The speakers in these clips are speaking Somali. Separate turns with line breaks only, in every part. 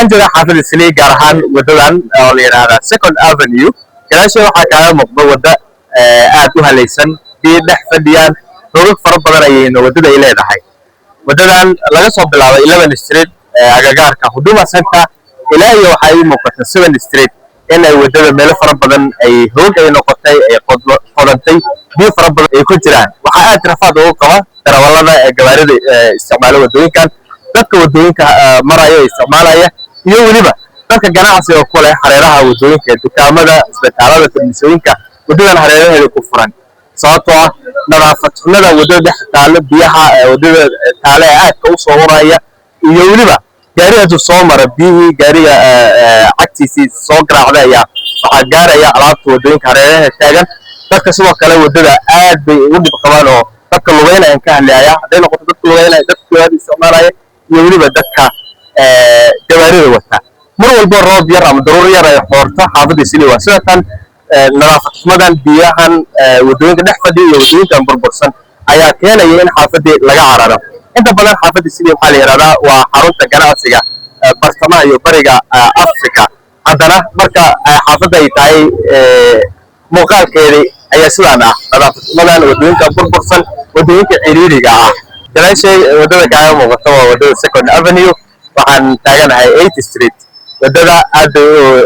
waxaan joogaa xaafadda Islii gaar ahaan wadadan oo la yiraahdo Second Avenue gadaasheeda waxaa kaaga muuqda wada aad u halaysan biyo dhex fadhiyaan roobab fara badan ayayna wadada ay leedahay wadadan laga soo bilaabay 11 Street agagaarka Huduma Center ilaa iyo waxa ay muuqata 7 Street in ay wadada meel fara badan ay hoog ay noqotay ay qodantay biyo fara badan ay ku jiraan waxa aad rafaad ugu qaba darawalada gawaarida isticmaalo wadooyinkan dadka wadooyinka maraya isticmaalaya iyo waliba dadka ganacsiga oo kale hareeraha wadooyinka dukaamada isbitaalada tilmisooyinka wadadan hareeraheeda ku furan sababtoo ah nadaafad xumada wadada dhex taalo biyaha wadada taale aad u soo uraya iyo waliba gaariga soo mara biyihii gaariga cagtiisii soo garaacdaya waxa gaaraya alaabta wadooyinka hareeraha taagan dadka sidoo kale wadada aad bay ugu dhib qabaan oo dadka lugeynaya ka hadlaya haday noqoto dadka lugeynaya dadka gawaarida isticmaalaya iyo waliba dadka gawaarida wata mar walba roob yar ama daruur yar ay xoorta xaafadda Islii waa sidoo nadaafad xumadan biyahan wadooyinka dhex fadhiya iyo wadooyinka burbursan ayaa keenaya in xaafadda laga cararo inta badan xaafadda Islii waxa la yiraahdaa waa xarunta ganacsiga bartamaha iyo bariga Afrika haddana marka xaafadda ay tahay muuqaalkeeda ayaa sidaan ah nadaafad xumadan wadooyinka burbursan wadooyinka ciriiriga ah gadaashay wadada kaaga muuqata waa wadada Second Avenue waxaan taaganahay 8th Street wadada aad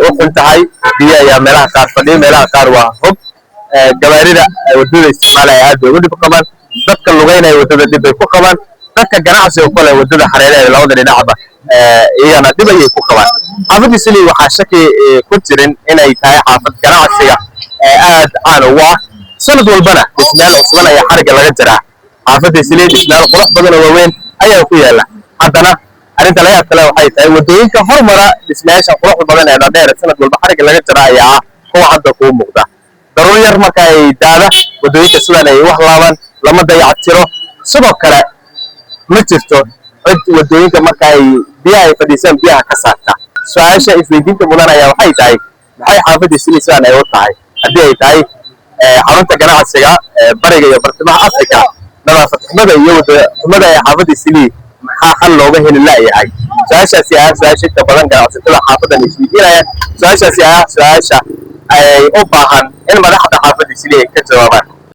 u xun tahay biyo ayaa meelaha qaar fadhiya meelaha qaar waa hub gawaarida wadada isticmaalaya aad ugu dhib qabaan dadka lugeynaya wadada dib ay ku qabaan dadka ganacsiga kale wadada hareeraheeda labada dhinacba iyana dib ay ku qabaan xaafadda Islii waxaa shaki ku jirin inay tahay xaafad ganacsiga aad aan ugu ah sanad walbana dhismayaal cusub ayaa xariga laga jiraa xaafadda Islii dhismayaal qurux badan oo waaweyn ayaa ku yaala haddana arinta la yaab kale waxay tahay wadooyinka hormara dhismayaasha quruxda badan ee dhaadheer sanad walba xariga laga jira ayaa ah kuwa hadda ku muuqda daruur yar marka ay daada wadooyinka sidaan ay wax laaban lama dayactiro sidoo kale ma jirto cid wadooyinka marka ay biyaha ay fadhiisaan biyaha ka saarta su'aasha isweydiinta mudan ayaa waxay tahay maxay xaafadda Islii sidaan ay u tahay haddii ay tahay xarunta ganacsiga bariga iyo bartamaha Afrika nadaafad xumada iyo wada xumada ee xaafadda Islii maxaa xal looga heli laayahay su'aashaasi ah su'aasha inta badan ganacsatada xaafaddan isweydiinayaan su'aashaasi ah su'aasha ay u baahan in madaxda xaafadda Islii ay ka jawaabaan